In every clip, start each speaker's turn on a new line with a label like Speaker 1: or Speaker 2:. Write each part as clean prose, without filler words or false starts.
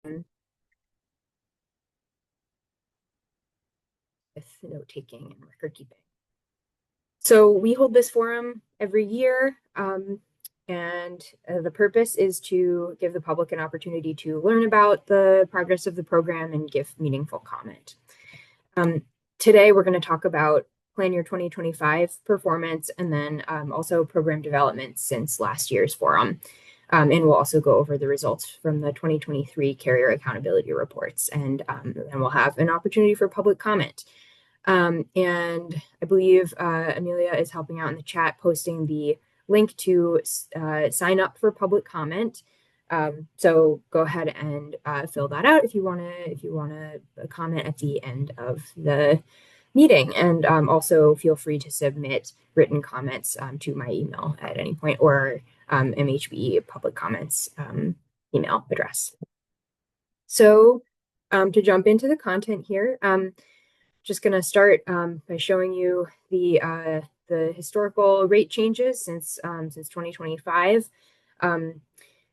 Speaker 1: with note-taking and record-keeping. So we hold this forum every year, and the purpose is to give the public an opportunity to learn about the progress of the program and give meaningful comment. Today, we're going to talk about plan year 2025 performance and then also program development since last year's forum. And we'll also go over the results from the 2023 carrier accountability reports, and then we'll have an opportunity for public comment. And I believe Amelia is helping out in the chat, posting the link to sign up for public comment. So go ahead and fill that out if you want to comment at the end of the meeting. And also feel free to submit written comments to my email at any point, or MHBE public comments email address. So to jump into the content here, just going to start by showing you the historical rate changes since 2025.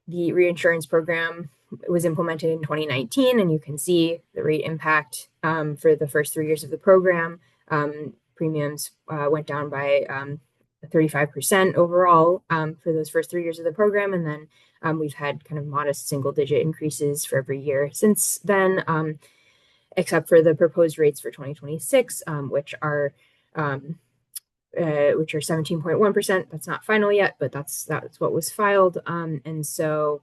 Speaker 1: The reinsurance program was implemented in 2019, and you can see the rate impact for the first 3 years of the program. Premiums went down by 35% overall for those first 3 years of the program, and then we've had kind of modest single-digit increases for every year since then, except for the proposed rates for 2026, which are 17.1%. That's not final yet, but that's what was filed. And so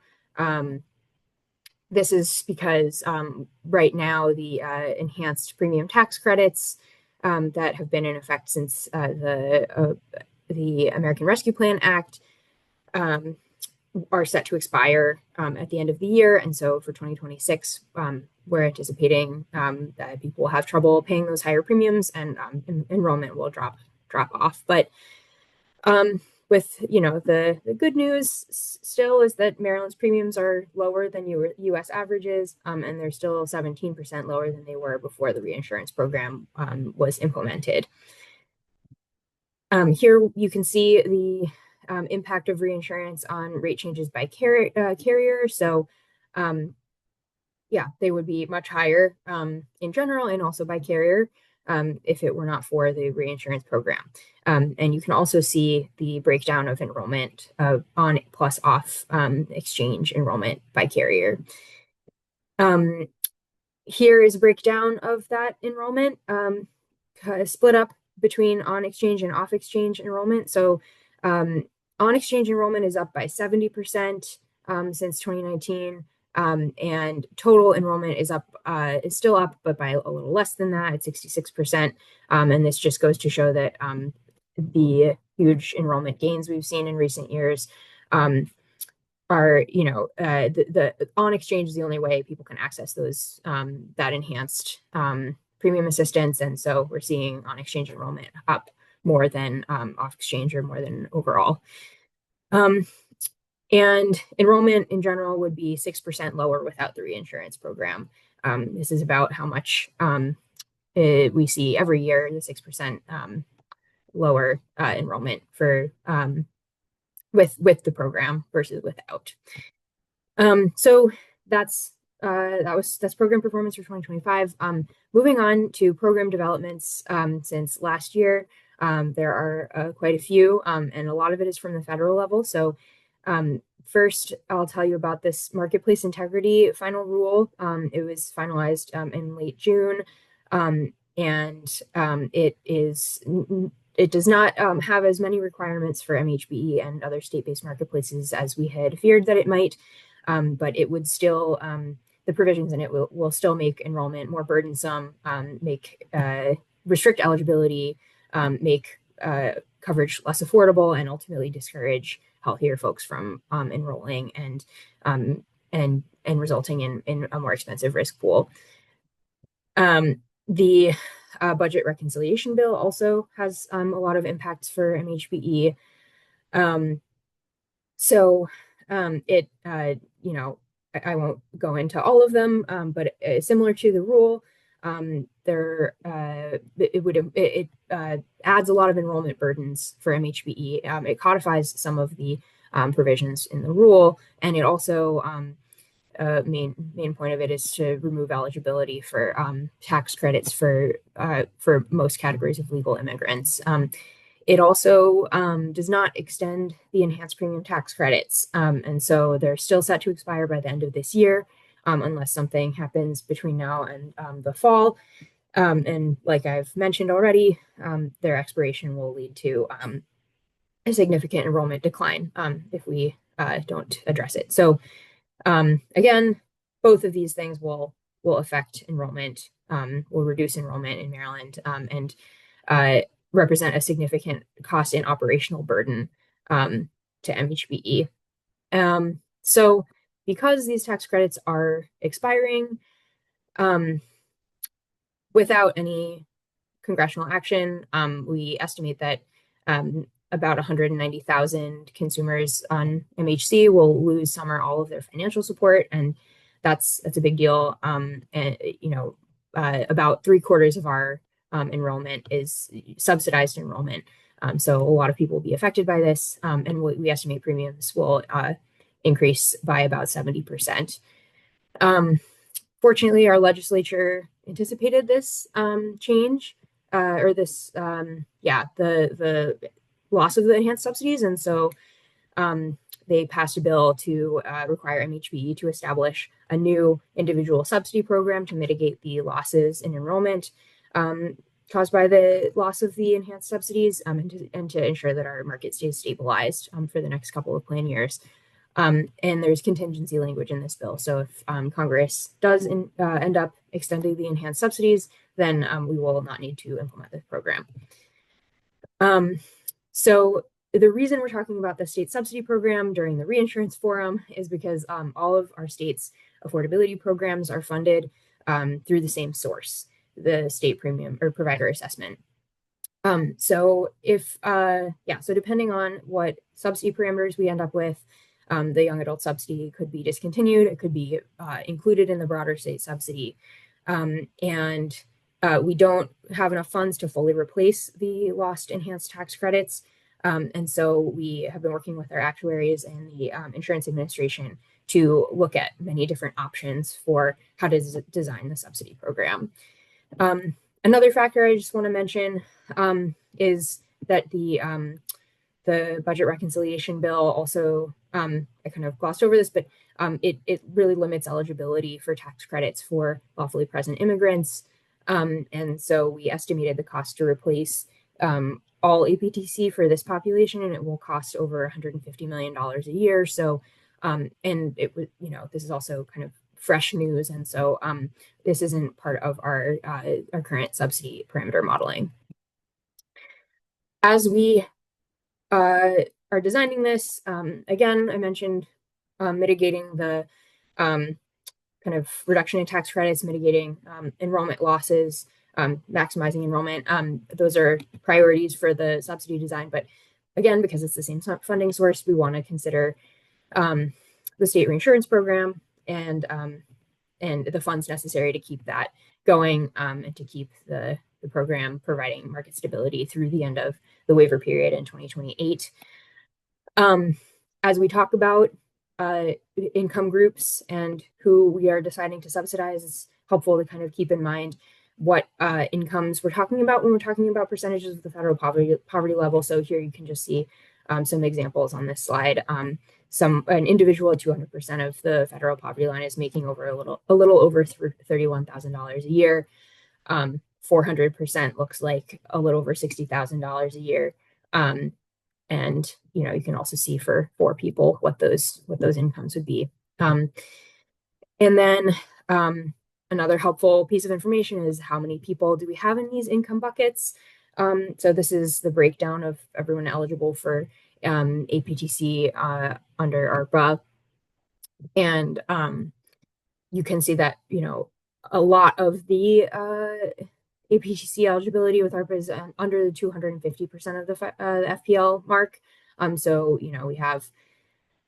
Speaker 1: this is because right now the enhanced premium tax credits that have been in effect since the American Rescue Plan Act are set to expire at the end of the year. And so for 2026, we're anticipating that people will have trouble paying those higher premiums, and enrollment will drop off. But with the good news still is that Maryland's premiums are lower than U.S. averages, and they're still 17% lower than they were before the reinsurance program was implemented. Here you can see the impact of reinsurance on rate changes by carrier. So yeah, they would be much higher in general and also by carrier if it were not for the reinsurance program. And you can also see the breakdown of enrollment on plus off exchange enrollment by carrier. Here is a breakdown of that enrollment split up between on exchange and off exchange enrollment. So on exchange enrollment is up by 70% since 2019. And total enrollment is still up, but by a little less than that, at 66%. And this just goes to show that the huge enrollment gains we've seen in recent years are, the on exchange is the only way people can access those that enhanced premium assistance. And so we're seeing on exchange enrollment up more than off exchange, or more than overall. And enrollment in general would be 6% lower without the reinsurance program. This is about how much we see every year, the 6% lower enrollment for with the program versus without. So that's program performance for 2025. Moving on to program developments since last year, there are quite a few, and a lot of it is from the federal level. So first, I'll tell you about this marketplace integrity final rule. It was finalized in late June, and it does not have as many requirements for MHBE and other state-based marketplaces as we had feared that it might, but it would still, the provisions in it will still make enrollment more burdensome, restrict eligibility, make coverage less affordable, and ultimately discourage healthier folks from enrolling and resulting in a more expensive risk pool. The budget reconciliation bill also has a lot of impacts for MHBE. So I won't go into all of them, but similar to the rule, it adds a lot of enrollment burdens for MHBE. It codifies some of the provisions in the rule, and it also main point of it is to remove eligibility for tax credits for most categories of legal immigrants. It also does not extend the enhanced premium tax credits, and so they're still set to expire by the end of this year, unless something happens between now and the fall. And like I've mentioned already, their expiration will lead to a significant enrollment decline if we don't address it. So again, both of these things will affect enrollment, will reduce enrollment in Maryland, and represent a significant cost and operational burden to MHBE. So because these tax credits are expiring without any congressional action, we estimate that about 190,000 consumers on MHC will lose some or all of their financial support, and that's a big deal. And about 3/4 of our enrollment is subsidized enrollment, so a lot of people will be affected by this, and we estimate premiums will increase by about 70%. Fortunately, our legislature anticipated this change, or this, the loss of the enhanced subsidies. And so they passed a bill to require MHBE to establish a new individual subsidy program to mitigate the losses in enrollment caused by the loss of the enhanced subsidies, and to ensure that our market stays stabilized for the next couple of plan years. And there's contingency language in this bill. So if Congress does end up extending the enhanced subsidies, then we will not need to implement this program. So the reason we're talking about the state subsidy program during the Reinsurance Forum is because all of our state's affordability programs are funded through the same source, the state premium or provider assessment. So depending on what subsidy parameters we end up with, the young adult subsidy could be discontinued. It could be included in the broader state subsidy. And we don't have enough funds to fully replace the lost enhanced tax credits. And so we have been working with our actuaries and the Insurance Administration to look at many different options for how to design the subsidy program. Another factor I just want to mention is that the budget reconciliation bill also, I kind of glossed over this, but it really limits eligibility for tax credits for lawfully present immigrants. And so we estimated the cost to replace all APTC for this population, and it will cost over $150 million a year. So, and it was, this is also kind of fresh news. And so this isn't part of our current subsidy parameter modeling. As we are designing this, again, I mentioned mitigating the kind of reduction in tax credits, mitigating enrollment losses, maximizing enrollment. Those are priorities for the subsidy design. But again, because it's the same funding source, we want to consider the state reinsurance program and the funds necessary to keep that going, and to keep the program providing market stability through the end of the waiver period in 2028. As we talk about income groups and who we are deciding to subsidize, it's helpful to kind of keep in mind what incomes we're talking about when we're talking about percentages of the federal poverty level. So here you can just see some examples on this slide. An individual at 200% of the federal poverty line is making over a little over $31,000 a year. 400% looks like a little over $60,000 a year. And you can also see for 4 people what those incomes would be. And then another helpful piece of information is how many people do we have in these income buckets. So this is the breakdown of everyone eligible for APTC under ARPA. And you can see that, a lot of the APTC eligibility with ARPA is under the 250% of the FPL mark. So, we have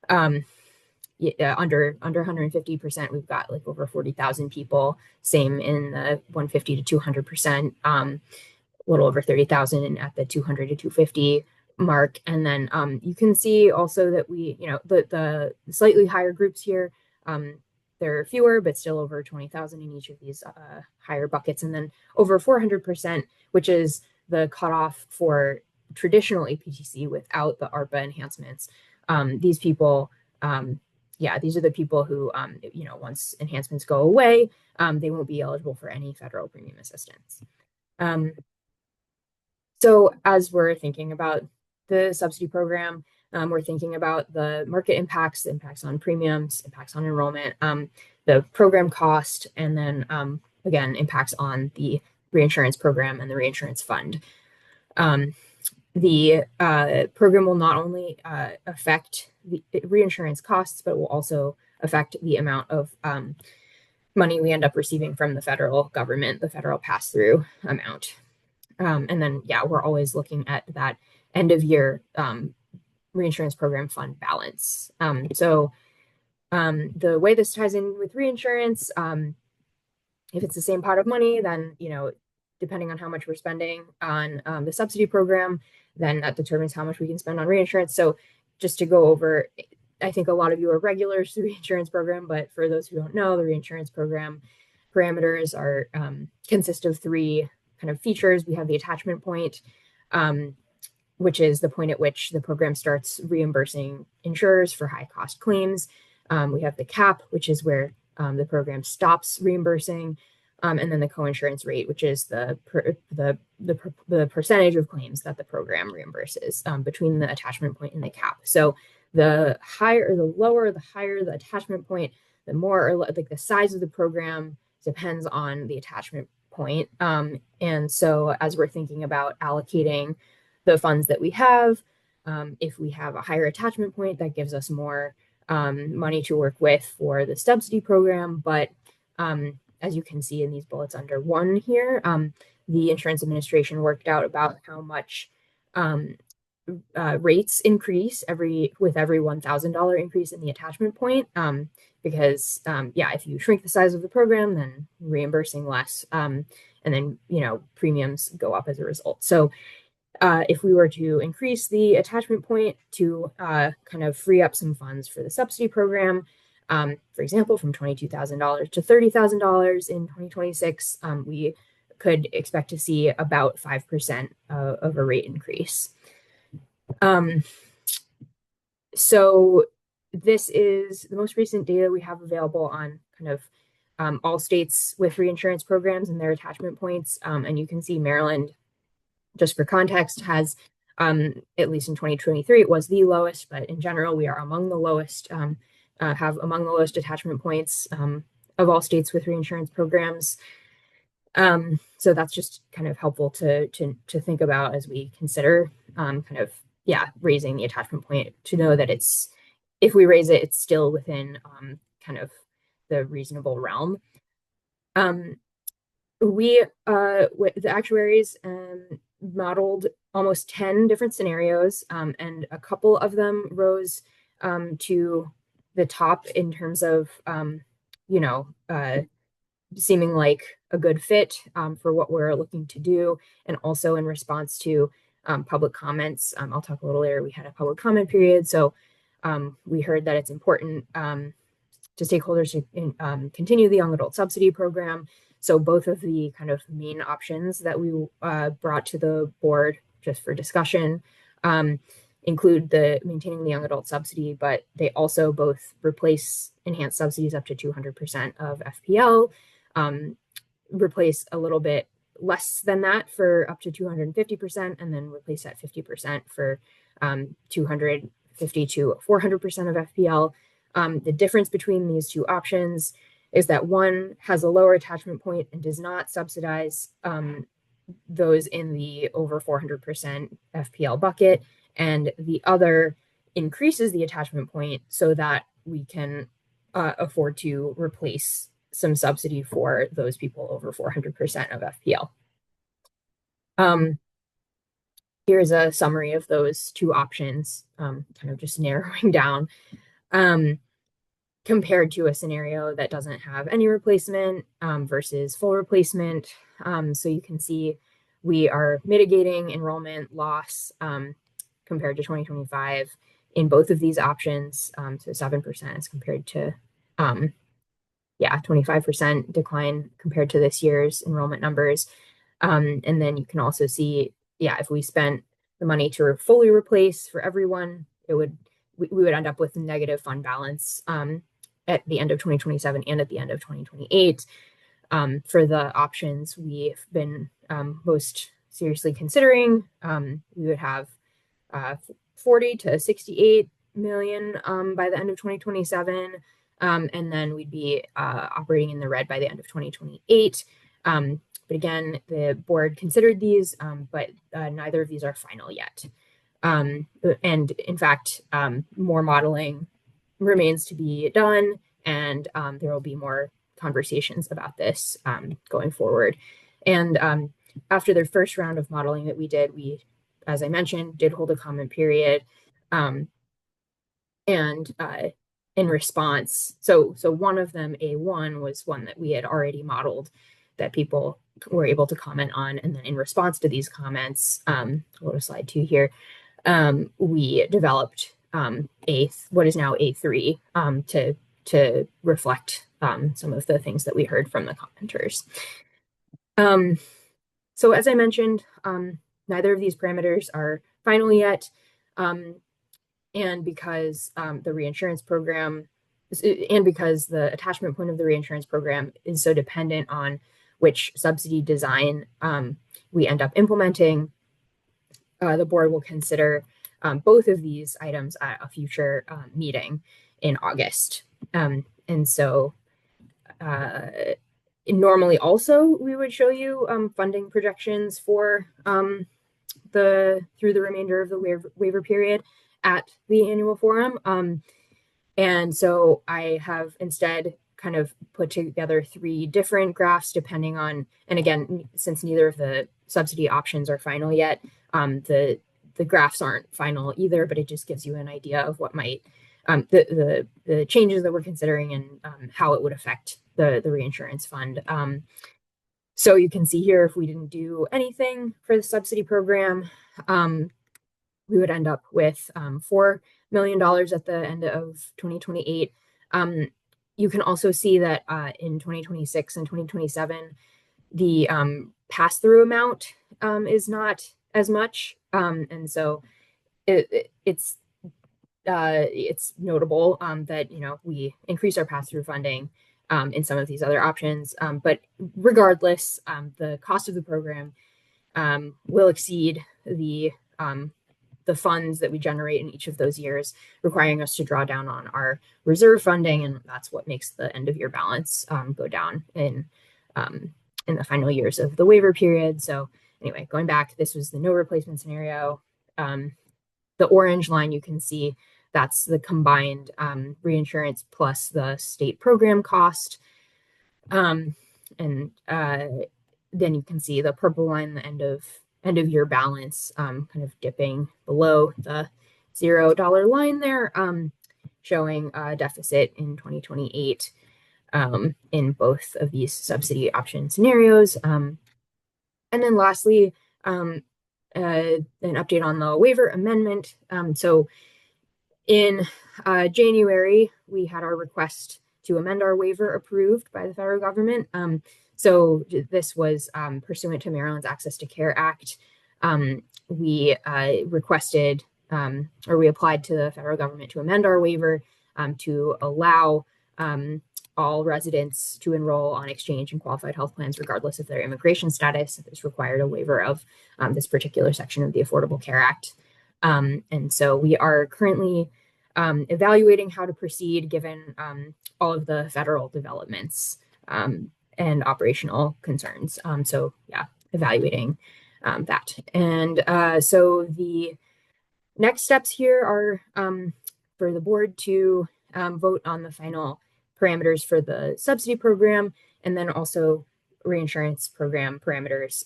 Speaker 1: under 150%, we've got like over 40,000 people. Same in the 150 to 200%, a little over 30,000 at the 200 to 250 mark. And then you can see also that we, the slightly higher groups here, there are fewer, but still over 20,000 in each of these higher buckets. And then over 400%, which is the cutoff for traditional APTC without the ARPA enhancements. These people, yeah, these are the people who, once enhancements go away, they won't be eligible for any federal premium assistance. So as we're thinking about the subsidy program, we're thinking about the market impacts, the impacts on premiums, impacts on enrollment, the program cost, and then again, impacts on the reinsurance program and the reinsurance fund. The program will not only affect the reinsurance costs, but will also affect the amount of money we end up receiving from the federal government, the federal pass-through amount. And then, yeah, we're always looking at that end of year reinsurance program fund balance. So the way this ties in with reinsurance, if it's the same pot of money, then, depending on how much we're spending on the subsidy program, then that determines how much we can spend on reinsurance. So just to go over, I think a lot of you are regulars to the reinsurance program, but for those who don't know, the reinsurance program parameters are consist of three kind of features. We have the attachment point, which is the point at which the program starts reimbursing insurers for high cost claims. We have the cap, which is where the program stops reimbursing, and then the coinsurance rate, which is the percentage of claims that the program reimburses between the attachment point and the cap. So the higher or the lower, the higher the attachment point, the more or like the size of the program depends on the attachment point. And so as we're thinking about allocating the funds that we have, if we have a higher attachment point, that gives us more money to work with for the subsidy program. But as you can see in these bullets under 1 here, the Insurance Administration worked out about how much rates increase with every $1,000 increase in the attachment point. Because yeah, if you shrink the size of the program, then reimbursing less, and then premiums go up as a result. So if we were to increase the attachment point to kind of free up some funds for the subsidy program, for example, from $22,000 to $30,000 in 2026, we could expect to see about 5% of a rate increase. So this is the most recent data we have available on kind of all states with reinsurance programs and their attachment points. And you can see Maryland, just for context, has, at least in 2023, it was the lowest, but in general, we are among the lowest, have among the lowest attachment points of all states with reinsurance programs. So that's just kind of helpful to think about as we consider kind of, yeah, raising the attachment point, to know that if we raise it, it's still within kind of the reasonable realm. The actuaries modeled almost 10 different scenarios, and a couple of them rose to the top in terms of, seeming like a good fit for what we're looking to do, and also in response to public comments. I'll talk a little later. We had a public comment period, so we heard that it's important to stakeholders to continue the young adult subsidy program. So both of the kind of main options that we brought to the board just for discussion include the maintaining the young adult subsidy, but they also both replace enhanced subsidies up to 200% of FPL, replace a little bit less than that for up to 250%, and then replace at 50% for 250 to 400% of FPL. The difference between these two options is that one has a lower attachment point and does not subsidize those in the over 400% FPL bucket, and the other increases the attachment point so that we can afford to replace some subsidy for those people over 400% of FPL. Here's a summary of those two options, kind of just narrowing down, compared to a scenario that doesn't have any replacement versus full replacement. So you can see we are mitigating enrollment loss compared to 2025 in both of these options, so 7% as compared to yeah, 25% decline compared to this year's enrollment numbers. And then you can also see, yeah, if we spent the money to fully replace for everyone, we would end up with a negative fund balance at the end of 2027 and at the end of 2028. For the options we've been most seriously considering, we would have 40 to 68 million by the end of 2027. And then we'd be operating in the red by the end of 2028. But again, the board considered these, but neither of these are final yet. And in fact, more modeling remains to be done, and there will be more conversations about this going forward. And after the first round of modeling that we did, as I mentioned, did hold a comment period. And in response, so one of them, A1, was one that we had already modeled that people were able to comment on. And then in response to these comments, I'll go to slide 2 here, we developed what is now A3 to reflect some of the things that we heard from the commenters. So as I mentioned, neither of these parameters are final yet. And because the reinsurance program, and because the attachment point of the reinsurance program is so dependent on which subsidy design we end up implementing, the board will consider both of these items at a future meeting in August. And so normally also we would show you funding projections for through the remainder of the waiver period at the annual forum. And so I have instead kind of put together 3 different graphs depending on, and again, since neither of the subsidy options are final yet, the graphs aren't final either, but it just gives you an idea of what might, the changes that we're considering and how it would affect the reinsurance fund. So you can see here, if we didn't do anything for the subsidy program, we would end up with $4 million at the end of 2028. You can also see that in 2026 and 2027, the pass-through amount is not as much. And so it's notable that, we increase our pass-through funding in some of these other options. But regardless, the cost of the program will exceed the funds that we generate in each of those years, requiring us to draw down on our reserve funding, and that's what makes the end of year balance go down in the final years of the waiver period. So anyway, going back, this was the no replacement scenario. The orange line you can see, that's the combined reinsurance plus the state program cost. And then you can see the purple line, the end of year balance, kind of dipping below the $0 line there, showing a deficit in 2028 in both of these subsidy option scenarios. And then lastly, an update on the waiver amendment. So in January, we had our request to amend our waiver approved by the federal government. So this was pursuant to Maryland's Access to Care Act. We requested, or we applied to the federal government to amend our waiver to allow all residents to enroll on exchange and qualified health plans, regardless of their immigration status. This required a waiver of this particular section of the Affordable Care Act. And so we are currently evaluating how to proceed given all of the federal developments and operational concerns. So yeah, evaluating that. And so the next steps here are for the board to vote on the final parameters for the subsidy program, and then also reinsurance program parameters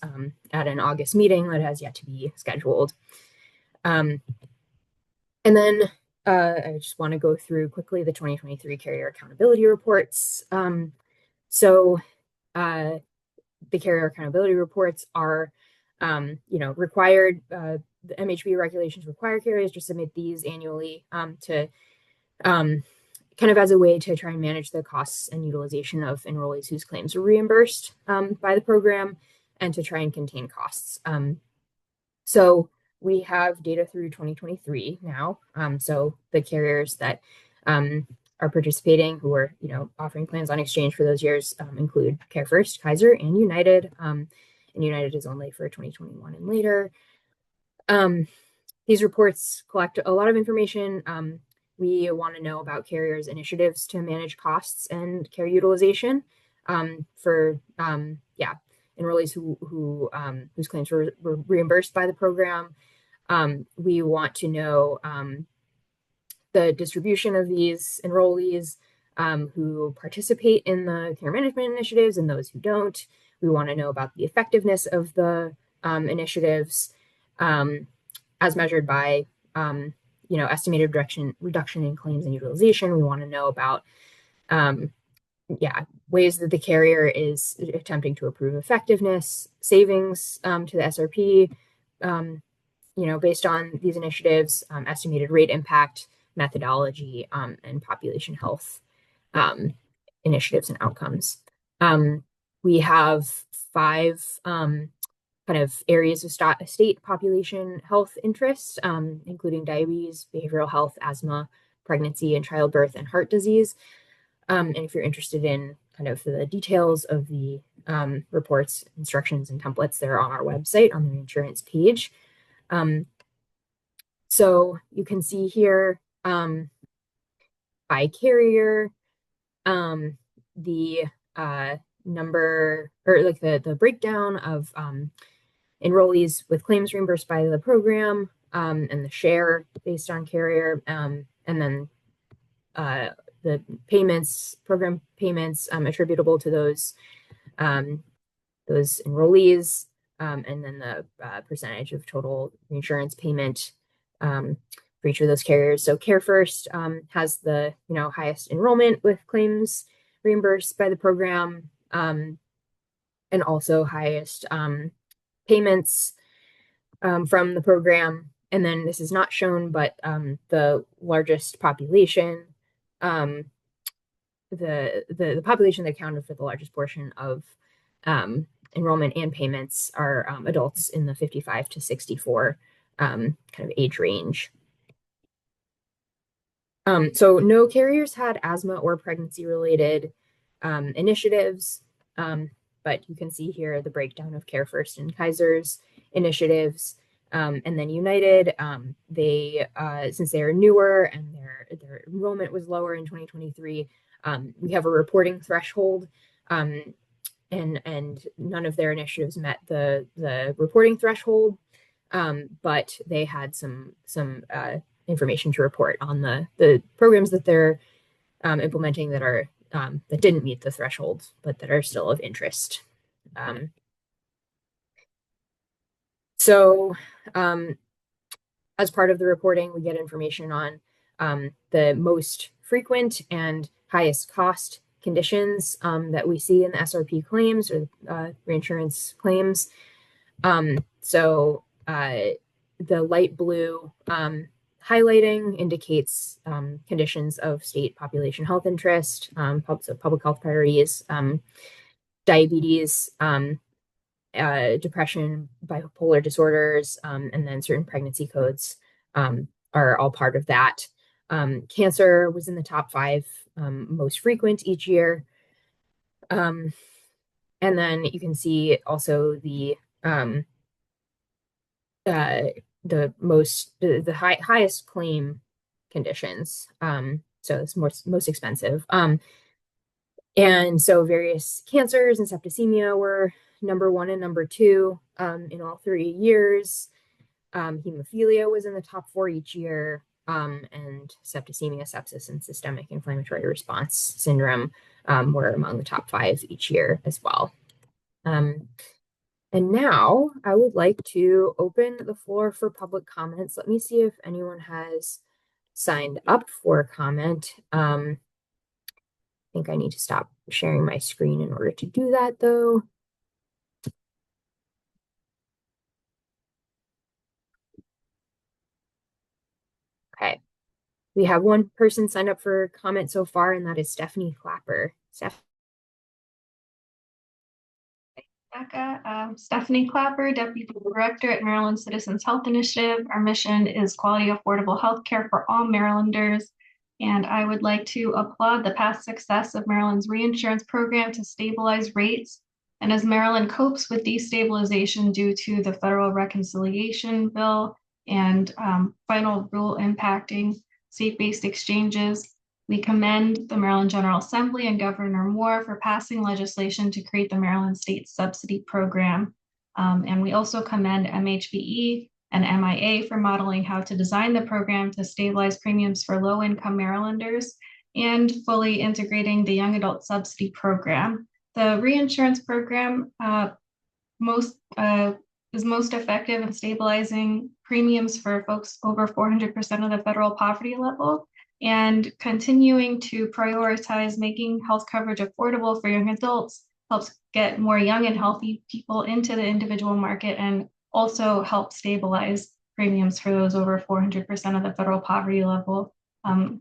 Speaker 1: at an August meeting that has yet to be scheduled. And then I just want to go through quickly the 2023 carrier accountability reports. So the carrier accountability reports are, required. The MHBE regulations require carriers to submit these annually to kind of as a way to try and manage the costs and utilization of enrollees whose claims are reimbursed by the program and to try and contain costs. So we have data through 2023 now. So the carriers that are participating who are, offering plans on exchange for those years include CareFirst, Kaiser, and United. And United is only for 2021 and later. These reports collect a lot of information. We want to know about carriers' initiatives to manage costs and care utilization for enrollees whose claims were reimbursed by the program. We want to know the distribution of these enrollees who participate in the care management initiatives and those who don't. We want to know about the effectiveness of the initiatives as measured by estimated reduction in claims and utilization. We want to know about ways that the carrier is attempting to improve effectiveness, savings to the SRP, based on these initiatives, estimated rate impact, methodology, and population health initiatives and outcomes. We have 5 kind of areas of state population health interests, including diabetes, behavioral health, asthma, pregnancy and childbirth, and heart disease. And if you're interested in kind of the details of the reports, instructions, and templates, they're on our website on the Reinsurance page. So you can see here by carrier the number or like the breakdown of enrollees with claims reimbursed by the program and the share based on carrier, and then the program payments attributable to those enrollees, and then the percentage of total insurance payment for each of those carriers. So CareFirst has the highest enrollment with claims reimbursed by the program, and also highest payments from the program. And then this is not shown, but the largest population, the population that accounted for the largest portion of enrollment and payments are adults in the 55 to 64 kind of age range. So no carriers had asthma or pregnancy-related initiatives, but you can see here the breakdown of CareFirst and Kaiser's initiatives. And then United, they since they are newer and their enrollment was lower in 2023, we have a reporting threshold, and none of their initiatives met the reporting threshold, but they had some information to report on the programs that they're implementing that are that didn't meet the threshold, but that are still of interest. So as part of the reporting, we get information on the most frequent and highest cost conditions that we see in the SRP claims or reinsurance claims. So the light blue highlighting indicates conditions of state population health interest, so public health priorities, diabetes, depression, bipolar disorders, and then certain pregnancy codes are all part of that. Cancer was in the top 5 most frequent each year. And then you can see also the highest claim conditions. So it's most expensive. And so various cancers and septicemia were number 1 and number 2 in all 3 years. Hemophilia was in the top 4 each year, and septicemia, sepsis, and systemic inflammatory response syndrome were among the top 5 each year as well. And now I would like to open the floor for public comments. Let me see if anyone has signed up for a comment. I think I need to stop sharing my screen in order to do that, though. Okay, We have one person signed up for comment so far, and that is Stephanie Clapper.
Speaker 2: Stephanie Clapper, Deputy Director at Maryland Citizens Health Initiative. Our mission is quality, affordable health care for all Marylanders. And I would like to applaud the past success of Maryland's reinsurance program to stabilize rates. And as Maryland copes with destabilization due to the federal reconciliation bill and final rule impacting state-based exchanges, we commend the Maryland General Assembly and Governor Moore for passing legislation to create the Maryland State Subsidy Program. And we also commend MHBE and MIA for modeling how to design the program to stabilize premiums for low-income Marylanders and fully integrating the Young Adult Subsidy Program. The reinsurance program is most effective in stabilizing premiums for folks over 400% of the federal poverty level, and continuing to prioritize making health coverage affordable for young adults helps get more young and healthy people into the individual market and also help stabilize premiums for those over 400% of the federal poverty level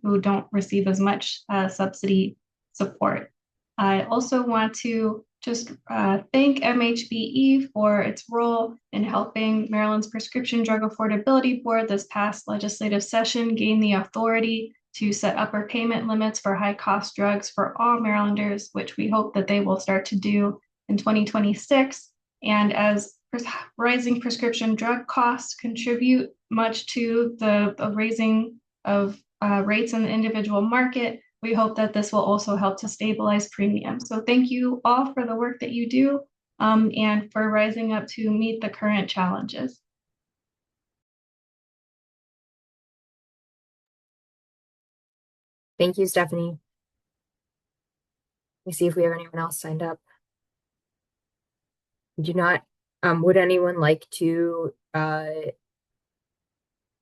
Speaker 2: who don't receive as much subsidy support. I also want to just thank MHBE for its role in helping Maryland's Prescription Drug Affordability Board this past legislative session gain the authority to set upper payment limits for high-cost drugs for all Marylanders, which we hope that they will start to do in 2026. And as rising prescription drug costs contribute much to the raising of rates in the individual market, we hope that this will also help to stabilize premiums. So thank you all for the work that you do and for rising up to meet the current challenges.
Speaker 1: Thank you, Stephanie. Let me see if we have anyone else signed up. We do not. Would anyone like to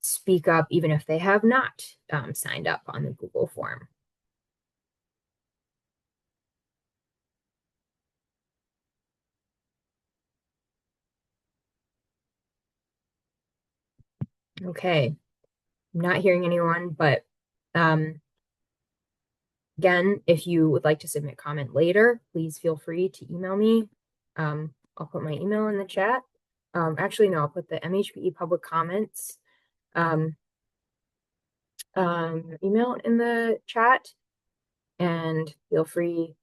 Speaker 1: speak up even if they have not signed up on the Google form? Okay, I'm not hearing anyone, but again, if you would like to submit comment later, please feel free to email me. I'll put my email in the chat. Actually, no, I'll put the MHBE public comments email in the chat, and feel free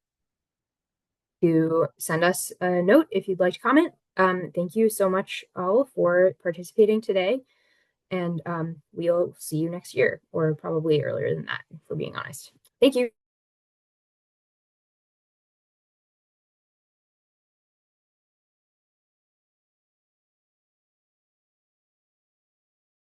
Speaker 1: to send us a note if you'd like to comment. Thank you so much all for participating today, and we'll see you next year, or probably earlier than that, if we're being honest. Thank you.